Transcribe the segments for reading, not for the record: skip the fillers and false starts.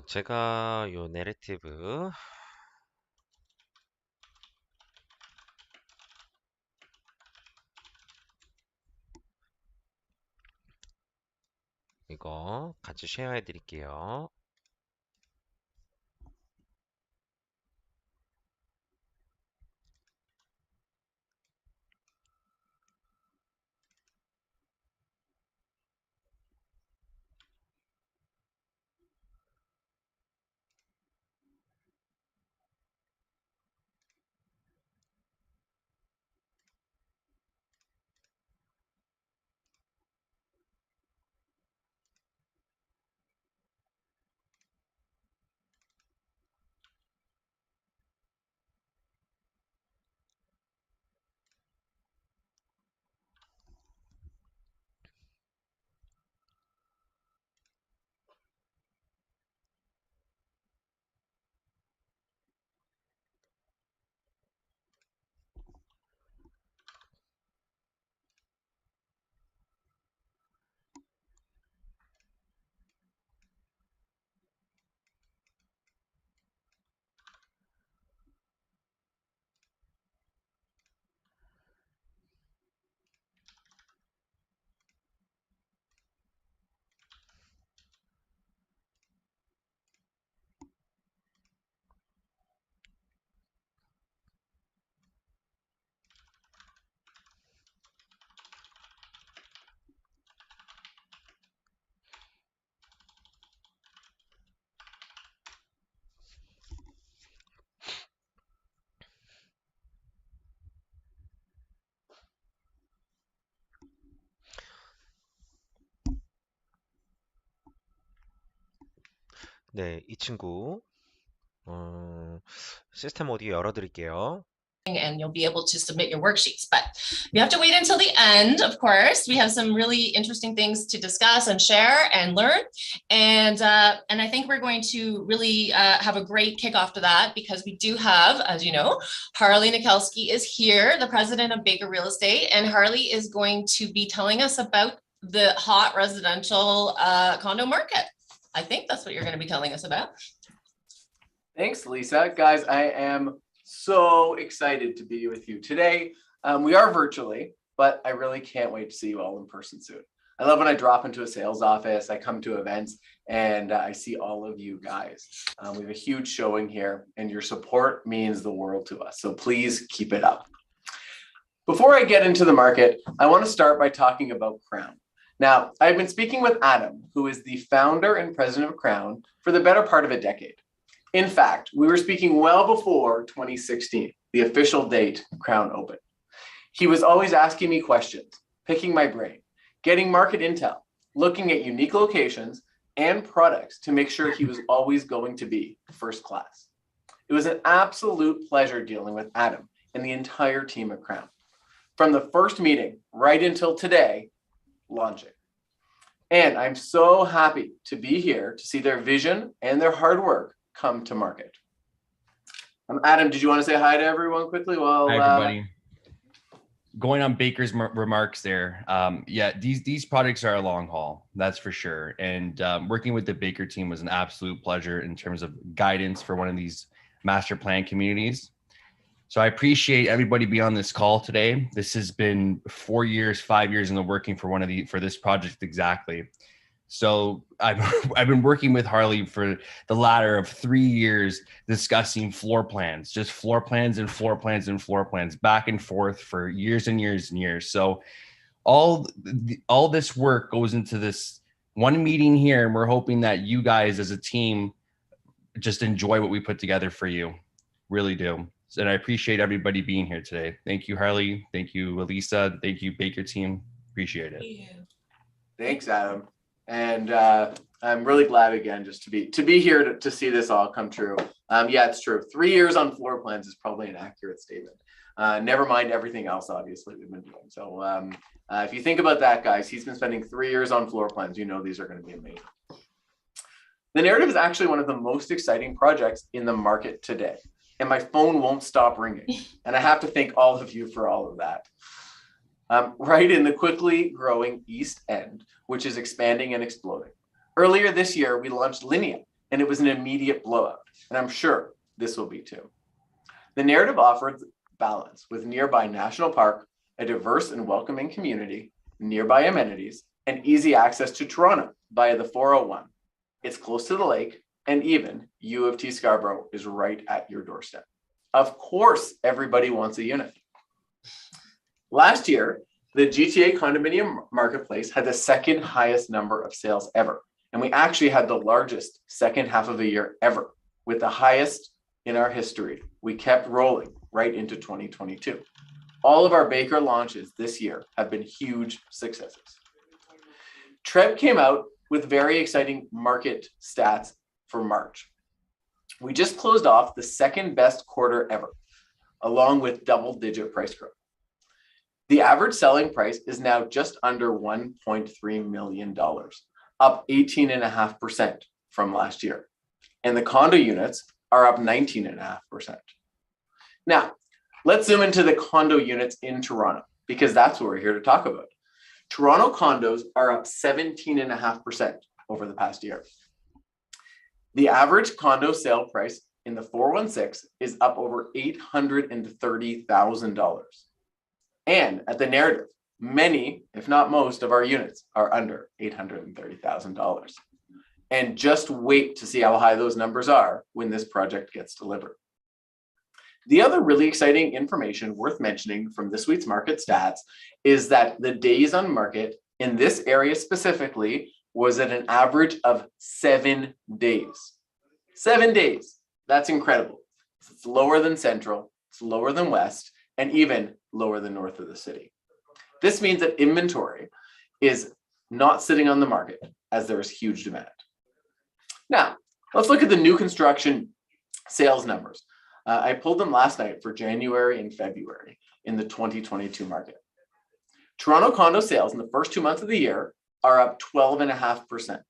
제가 요 내러티브 이거 같이 쉐어해 드릴게요. 네, 이 친구 시스템 어디 열어 드릴게요. And you'll be able to submit your worksheets. But you have to wait until the end, of course. We have some really interesting things to discuss and share and learn. And I think we're going to really have a great kickoff to that because we do have, as you know, Harley Nikelski is here, the president of Baker Real Estate. And Harley is going to be telling us about the hot residential condo market. I think that's what you're going to be telling us about. Thanks, Lisa. Guys, I am so excited to be with you today. We are virtually, but I really can't wait to see you all in person soon. I love when I drop into a sales office, I come to events, and I see all of you guys. We have a huge showing here, and your support means the world to us. So please keep it up. Before I get into the market, I want to start by talking about Crown. Now, I've been speaking with Adam, who is the founder and president of Crown, for the better part of a decade. In fact, we were speaking well before 2016, the official date Crown opened. He was always asking me questions, picking my brain, getting market intel, looking at unique locations and products to make sure he was always going to be first class. It was an absolute pleasure dealing with Adam and the entire team at Crown. From the first meeting right until today, launching. And I'm so happy to be here to see their vision and their hard work come to market. Adam, did you want to say hi to everyone quickly? Well, hi everybody. Going on Baker's remarks there. Yeah, these projects are a long haul, that's for sure. And working with the Baker team was an absolute pleasure in terms of guidance for one of these master plan communities. So I appreciate everybody being on this call today. This has been 4 years, 5 years in the working for this project exactly. So I've been working with Harley for the latter of 3 years discussing floor plans, just floor plans and floor plans and floor plans back and forth for years and years and years. So all this work goes into this one meeting here, and we're hoping that you guys as a team just enjoy what we put together for you. Really do. And I appreciate everybody being here today. Thank you, Harley. Thank you, Elisa. Thank you, Baker team. Appreciate it. Thanks, Adam. And I'm really glad again just to be here to see this all come true. Yeah, it's true. 3 years on floor plans is probably an accurate statement. Never mind everything else, obviously, we've been doing. So if you think about that, guys, he's been spending 3 years on floor plans. You know these are going to be amazing. The narrative is actually one of the most exciting projects in the market today. And my phone won't stop ringing. And I have to thank all of you for all of that. Right in the quickly growing East End, which is expanding and exploding. Earlier this year, we launched Linea, and it was an immediate blowout. And I'm sure this will be too. The narrative offered balance with nearby national park, a diverse and welcoming community, nearby amenities, and easy access to Toronto via the 401. It's close to the lake, and even U of T Scarborough is right at your doorstep. Of course, everybody wants a unit. Last year, the GTA condominium marketplace had the second highest number of sales ever. And we actually had the largest second half of the year ever, with the highest in our history. We kept rolling right into 2022. All of our Baker launches this year have been huge successes. Trev came out with very exciting market stats for March. We just closed off the second best quarter ever, along with double-digit price growth. The average selling price is now just under $1.3 million, up 18.5% from last year. And the condo units are up 19.5%. Now, let's zoom into the condo units in Toronto, because that's what we're here to talk about. Toronto condos are up 17.5% over the past year. The average condo sale price in the 416 is up over $830,000. And at the narrative, many, if not most, of our units are under $830,000. And just wait to see how high those numbers are when this project gets delivered. The other really exciting information worth mentioning from this week's market stats is that the days on market in this area specifically was at an average of 7 days. 7 days. That's incredible. It's lower than Central, it's lower than West, and even lower than north of the city. This means that inventory is not sitting on the market as there is huge demand. Now, let's look at the new construction sales numbers. I pulled them last night for January and February in the 2022 market. Toronto condo sales in the first 2 months of the year are up 12.5%.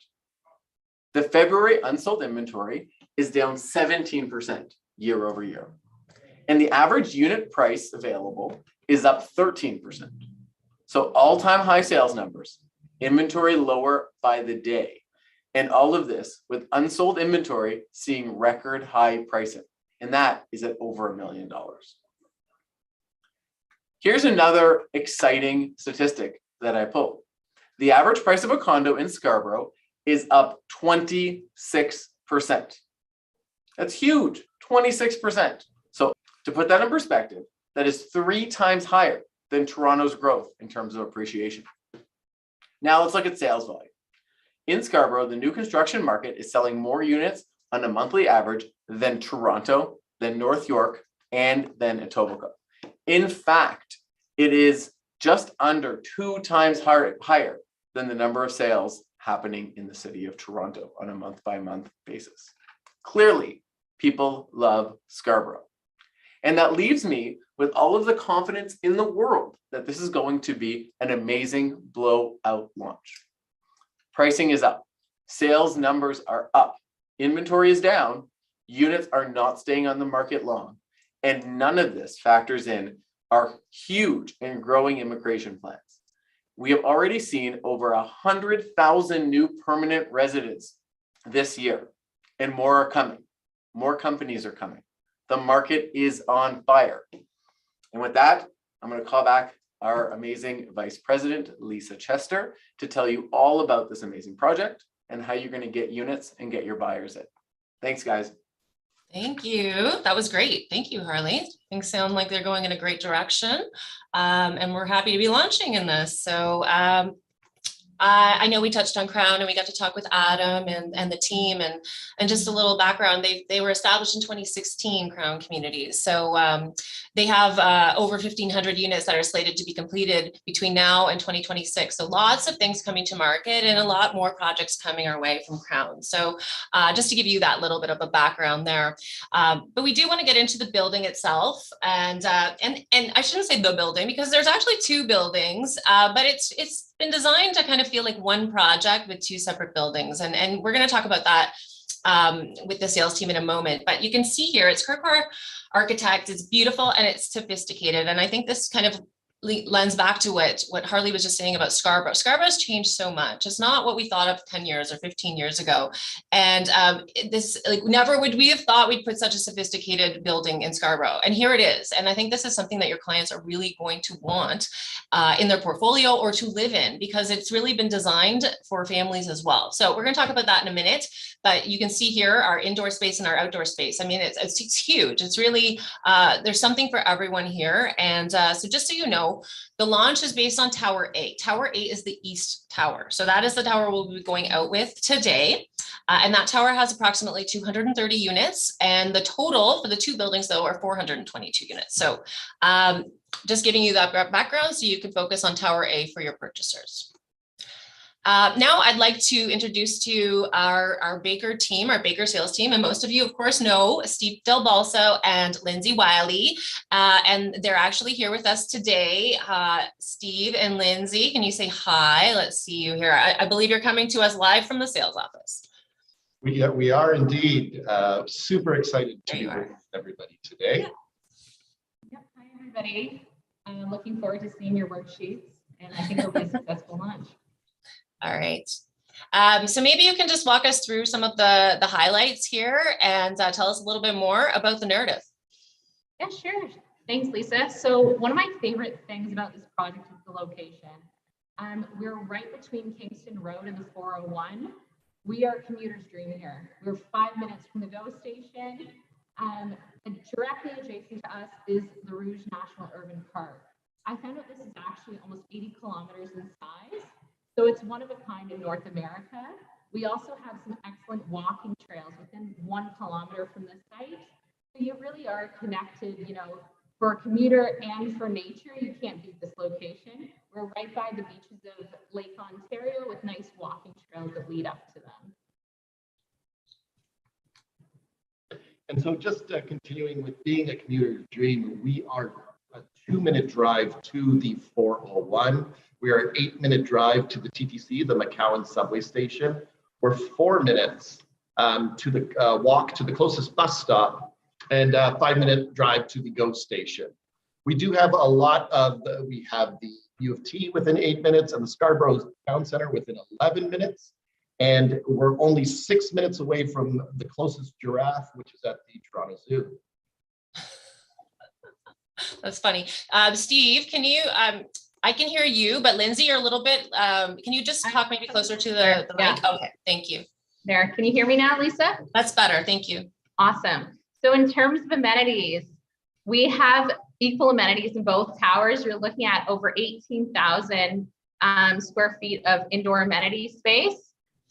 The February unsold inventory is down 17% year over year. And the average unit price available is up 13%. So all-time high sales numbers, inventory lower by the day, and all of this with unsold inventory seeing record high pricing. And that is at over $1 million. Here's another exciting statistic that I pulled. The average price of a condo in Scarborough is up 26%. That's huge, 26%. So to put that in perspective, that is 3 times higher than Toronto's growth in terms of appreciation. Now let's look at sales volume. In Scarborough, the new construction market is selling more units on a monthly average than Toronto, than North York, and than Etobicoke. In fact, it is just under 2 times higher than the number of sales happening in the city of Toronto on a month-by-month basis. Clearly, people love Scarborough. And that leaves me with all of the confidence in the world that this is going to be an amazing blowout launch. Pricing is up. Sales numbers are up. Inventory is down. Units are not staying on the market long. And none of this factors in our huge and growing immigration plans. We have already seen over 100,000 new permanent residents this year, and more are coming. More companies are coming. The market is on fire. And with that, I'm going to call back our amazing Vice President, Lisa Chester, to tell you all about this amazing project and how you're going to get units and get your buyers in. Thanks, guys. Thank you. That was great. Thank you, Harley. Things sound like they're going in a great direction. And we're happy to be launching in this. So I know we touched on Crown and we got to talk with Adam and the team and just a little background. They were established in 2016, Crown Communities. So they have over 1,500 units that are slated to be completed between now and 2026. So lots of things coming to market and a lot more projects coming our way from Crown. So just to give you that little bit of a background there. But we do want to get into the building itself. And I shouldn't say the building because there's actually 2 buildings, but it's been designed to kind of feel like one project with 2 separate buildings. And we're going to talk about that with the sales team in a moment. But you can see here, it's Kirkwar Architect. It's beautiful and it's sophisticated. And I think this kind of lens back to what Harley was just saying about Scarborough. Scarborough's changed so much. It's not what we thought of 10 years or 15 years ago. And this, like, never would we have thought we'd put such a sophisticated building in Scarborough. And here it is. And I think this is something that your clients are really going to want in their portfolio or to live in, because it's really been designed for families as well. So we're going to talk about that in a minute. But you can see here our indoor space and our outdoor space. I mean, it's huge. It's really, there's something for everyone here. And so just so you know, the launch is based on Tower A. Tower A is the East Tower. So that is the tower we'll be going out with today. And that tower has approximately 230 units. And the total for the two buildings, though, are 422 units. So just giving you that background so you can focus on Tower A for your purchasers. Now I'd like to introduce to you our Baker team, our Baker sales team. And most of you, of course, know Steve Del Balso and Lindsay Wiley. And they're actually here with us today. Steve and Lindsay, can you say hi? Let's see you here. I believe you're coming to us live from the sales office. We are indeed super excited to be with everybody today. Yeah. Yep. Hi, everybody. I'm looking forward to seeing your worksheets, and I think it'll be a successful launch. All right. So maybe you can just walk us through some of the highlights here and tell us a little bit more about the narrative. Yeah, sure. Thanks, Lisa. So one of my favorite things about this project is the location. We're right between Kingston Road and the 401. We are commuters' dream here. We're 5 minutes from the GO station. And directly adjacent to us is the Rouge National Urban Park. I found out this is actually almost 80 kilometers in size. So it's one of a kind in North America. We also have some excellent walking trails within 1 kilometer from the site. So you really are connected, you know, for a commuter and for nature. You can't beat this location. We're right by the beaches of Lake Ontario with nice walking trails that lead up to them. And so just continuing with being a commuter's dream, we are a 2-minute drive to the 401. We are an 8-minute drive to the TTC, the McCowan subway station. We're 4 minutes to the walk to the closest bus stop, and a 5-minute drive to the GO station. We do have a lot of, we have the U of T within 8 minutes and the Scarborough Town Center within 11 minutes. And we're only 6 minutes away from the closest giraffe, which is at the Toronto Zoo. That's funny. Steve, can you, I can hear you, but Lindsay, you're a little bit, can you just talk maybe closer to the mic? Okay, thank you. There, can you hear me now, Lisa? That's better, thank you. Awesome. So in terms of amenities, we have equal amenities in both towers. You're looking at over 18,000 square feet of indoor amenity space.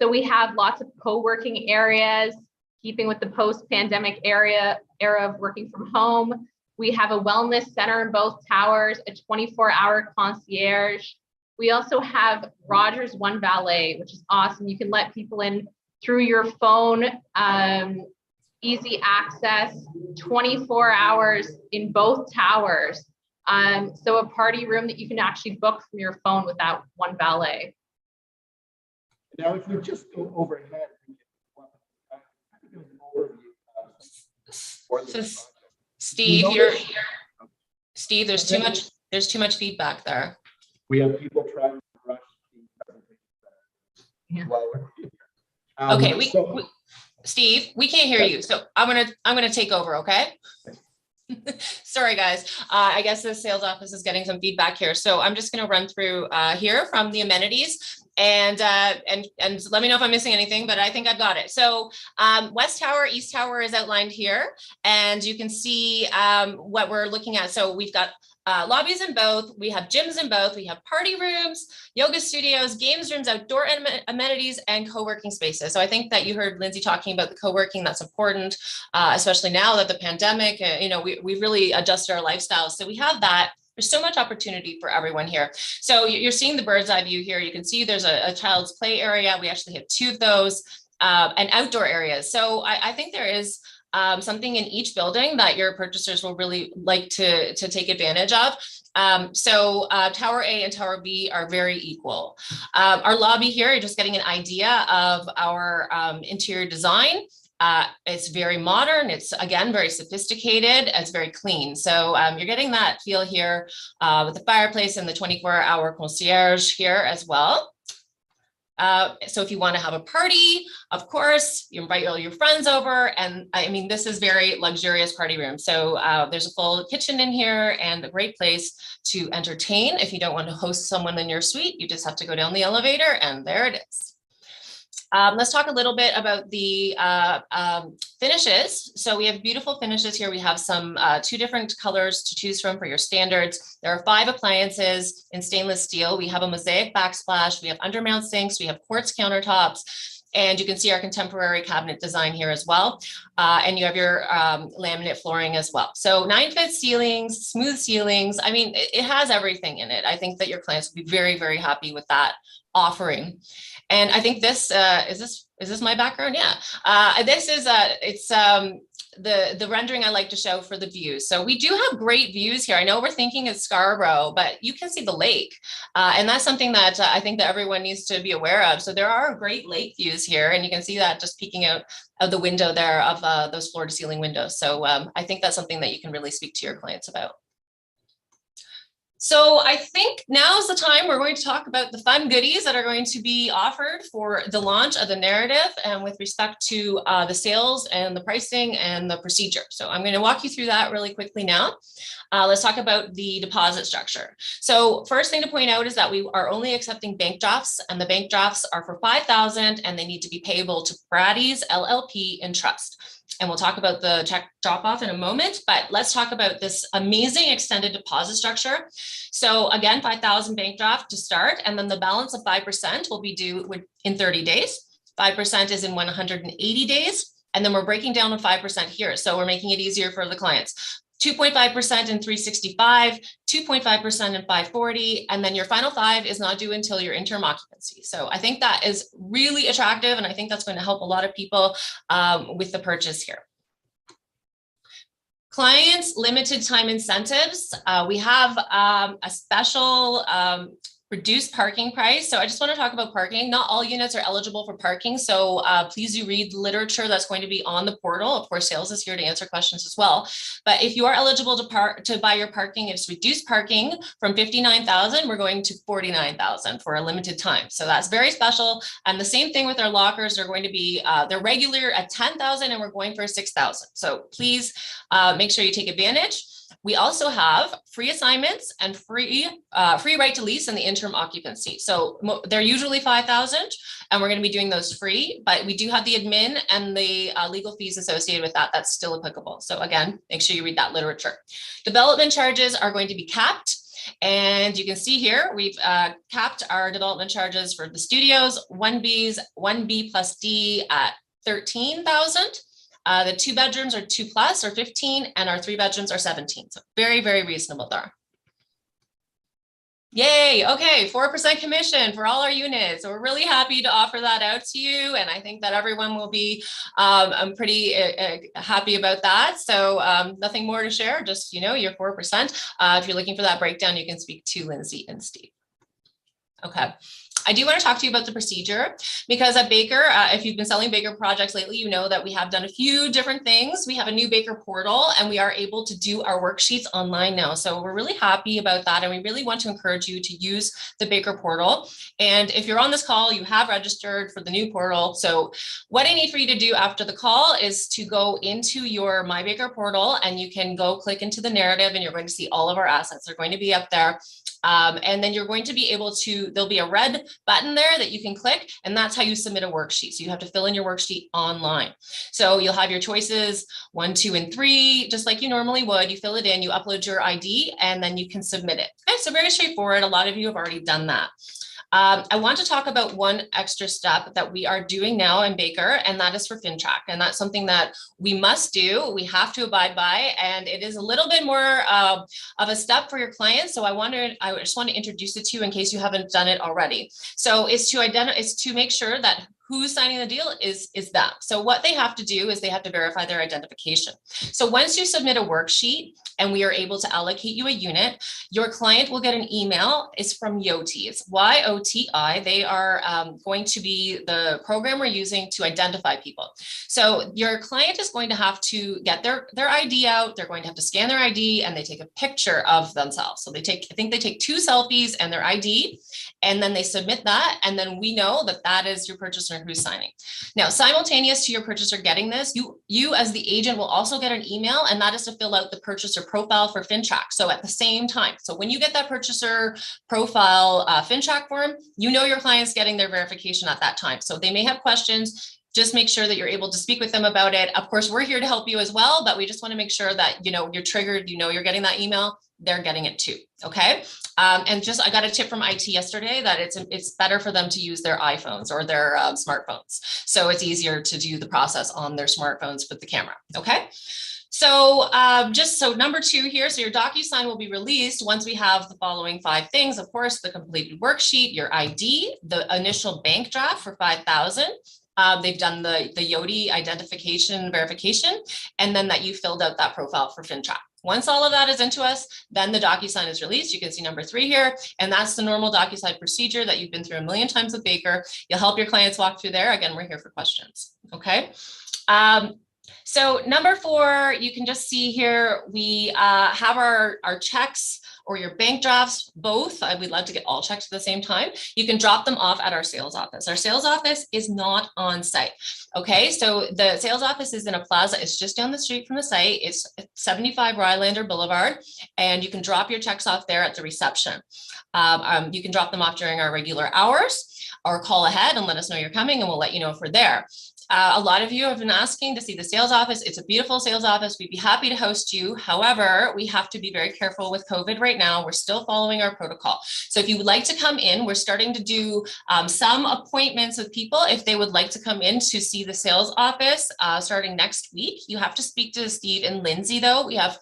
So we have lots of co-working areas, keeping with the post-pandemic era of working from home. We have a wellness center in both towers, a 24-hour concierge. We also have Rogers One Valet, which is awesome. You can let people in through your phone, easy access, 24 hours in both towers. So a party room that you can actually book from your phone without One Valet. Now, if we just go overhead, Steve, Steve, there's too much feedback there. We have people trying to rush the presentation while we're here. Okay, Steve, we can't hear you, so I'm gonna take over, okay? Sorry, guys. I guess the sales office is getting some feedback here, so I'm just gonna run through here from the amenities. And let me know if I'm missing anything, but I think I've got it. So West Tower, East Tower is outlined here, and you can see what we're looking at. So we've got lobbies in both, we have gyms in both, we have party rooms, yoga studios, games rooms, outdoor amenities, and co-working spaces. So I think that you heard Lindsay talking about the co-working. That's important, especially now that the pandemic, you know, we've really adjusted our lifestyles. So we have that. There's so much opportunity for everyone here. So you're seeing the bird's eye view here. You can see there's a child's play area. We actually have 2 of those, and outdoor areas. So I think there is something in each building that your purchasers will really like to take advantage of. So Tower A and Tower B are very equal. Our lobby here, you're just getting an idea of our interior design. It's very modern. It's, again, very sophisticated. It's very clean. So you're getting that feel here with the fireplace and the 24-hour concierge here as well. So if you want to have a party, of course, you invite all your friends over. And I mean, this is very luxurious party room. So there's a full kitchen in here and a great place to entertain. If you don't want to host someone in your suite, you just have to go down the elevator and there it is. Let's talk a little bit about the finishes. So we have beautiful finishes here. We have some 2 different colors to choose from for your standards. There are 5 appliances in stainless steel. We have a mosaic backsplash. We have undermount sinks. We have quartz countertops. And you can see our contemporary cabinet design here as well. And you have your laminate flooring as well. So 9-foot ceilings, smooth ceilings. I mean, it has everything in it. I think that your clients will be very, very happy with that offering. And I think this, is this my background? Yeah. This is, it's the rendering I like to show for the views. So we do have great views here. I know we're thinking it's Scarborough, but you can see the lake. And that's something that I think that everyone needs to be aware of. So there are great lake views here, and you can see that just peeking out of the window there of those floor to ceiling windows. So I think that's something that you can really speak to your clients about. So I think now is the time we're going to talk about the fun goodies that are going to be offered for the launch of the narrative and with respect to the sales and the pricing and the procedure. So I'm going to walk you through that really quickly now. Let's talk about the deposit structure. So first thing to point out is that we are only accepting bank drafts, and the bank drafts are for $5,000 and they need to be payable to Brady's LLP in trust. And we'll talk about the check drop off in a moment, but let's talk about this amazing extended deposit structure. So again, 5,000 bank draft to start, and then the balance of 5% will be due in 30 days. 5% is in 180 days. And then we're breaking down to 5% here. So we're making it easier for the clients. 2.5% in 365, 2.5% in 540, and then your final 5 is not due until your interim occupancy. So I think that is really attractive, and I think that's going to help a lot of people with the purchase here. Clients limited time incentives. We have a special reduced parking price. So I just want to talk about parking. Not all units are eligible for parking. So please do read the literature that's going to be on the portal. Of course, sales is here to answer questions as well. But if you are eligible to buy your parking, it's reduced parking from 59,000. We're going to 49,000 for a limited time. So that's very special. And the same thing with our lockers. They're going to be, they're regular at 10,000 and we're going for 6,000. So please make sure you take advantage. We also have free assignments and free right to lease in the interim occupancy. So they're usually 5,000 and we're going to be doing those free, but we do have the admin and the legal fees associated with that. That's still applicable. So again, make sure you read that literature. Development charges are going to be capped. And you can see here, we've capped our development charges for the studios, 1Bs, 1B plus D at 13,000. The 2 bedrooms are 2+ or 15, and our 3 bedrooms are 17. So very, very reasonable there. Yay. Okay. 4% commission for all our units. So we're really happy to offer that out to you. And I think that everyone will be I'm pretty happy about that. So nothing more to share, just, you know, your 4%. If you're looking for that breakdown, you can speak to Lindsay and Steve. Okay. I do want to talk to you about the procedure because at Baker, if you've been selling Baker projects lately, you know that we have done a few different things. We have a new Baker portal and we are able to do our worksheets online now. So we're really happy about that. And we really want to encourage you to use the Baker portal. And if you're on this call, you have registered for the new portal. So what I need for you to do after the call is to go into your My Baker portal and you can go click into the narrative and you're going to see all of our assets. They're going to be up there. And then you're going to be able to, there'll be a red button there that you can click, and that's how you submit a worksheet. So you have to fill in your worksheet online. So you'll have your choices 1, 2, and 3, just like you normally would. You fill it in, you upload your ID, and then you can submit it. Okay, so very straightforward. A lot of you have already done that. I want to talk about one extra step that we are doing now in Baker, and that is for FinTrack. And that's something that we must do. We have to abide by, and it is a little bit more of a step for your clients. So I just want to introduce it to you in case you haven't done it already. So it's to make sure that who's signing the deal is them. So what they have to do is they have to verify their identification. So once you submit a worksheet, and we are able to allocate you a unit, your client will get an email. It's from YOTI. It's YOTI. They are going to be the program we're using to identify people. So your client is going to have to get their ID out. They're going to have to scan their ID, and they take a picture of themselves. So I think they take 2 selfies and their ID, and then they submit that. And then we know that that is your purchaser who's signing. Now, simultaneous to your purchaser getting this, you as the agent will also get an email, and that is to fill out the purchaser profile for FinTrack. So at the same time, so when you get that purchaser profile FinTrack form, you know your client's getting their verification at that time. So they may have questions. Just make sure that you're able to speak with them about it. Of course, we're here to help you as well, but we just want to make sure that, you know, you're triggered, you know, you're getting that email, they're getting it too. Okay. And just, I got a tip from IT yesterday that it's better for them to use their iPhones or their smartphones. So it's easier to do the process on their smartphones with the camera. Okay. So so number 2 here, so your DocuSign will be released once we have the following 5 things. Of course, the completed worksheet, your ID, the initial bank draft for $5,000. They've done the YOTI identification verification, and then that you filled out that profile for FinTrack. Once all of that is into us, then the DocuSign is released. You can see number 3 here, and that's the normal DocuSign procedure that you've been through a million times with Baker. You'll help your clients walk through there. Again, we're here for questions. Okay. So number 4, you can just see here, we have our checks or your bank drafts, both. We'd love to get all checks at the same time. You can drop them off at our sales office. Our sales office is not on site. Okay, so the sales office is in a plaza. It's just down the street from the site. It's 75 Rylander Boulevard, and you can drop your checks off there at the reception. You can drop them off during our regular hours, or call ahead and let us know you're coming, and we'll let you know if we're there. A lot of you have been asking to see the sales office. It's a beautiful sales office. We'd be happy to host you. However, we have to be very careful with COVID right now. We're still following our protocol. So if you would like to come in, we're starting to do some appointments with people. If they would like to come in to see the sales office starting next week, you have to speak to Steve and Lindsay though. We have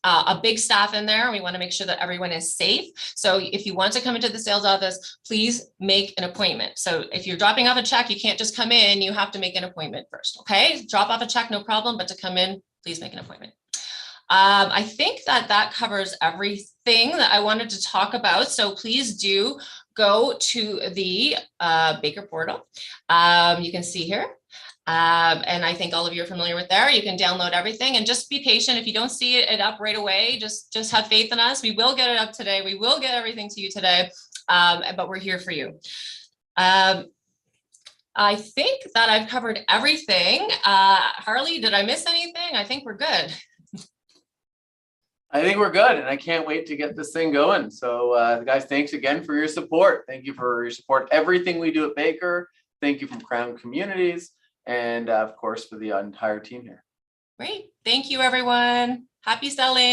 a big staff in there. We want to make sure that everyone is safe. So if you want to come into the sales office, please make an appointment. So if you're dropping off a check, you can't just come in, you have to make an appointment first. Okay. Drop off a check, no problem, but to come in, please make an appointment. I think that covers everything that I wanted to talk about. So please do go to the Baker portal. You can see here. And I think all of you are familiar with there. You can download everything and just be patient. If you don't see it up right away, just have faith in us. We will get it up today. We will get everything to you today, but we're here for you. I think that I've covered everything. Harley, did I miss anything? I think we're good. I think we're good, and I can't wait to get this thing going. So guys, thanks again for your support. Thank you for your support. Everything we do at Baker. Thank you from Crown Communities. And of course, for the entire team here. Great. Thank you, everyone. Happy selling.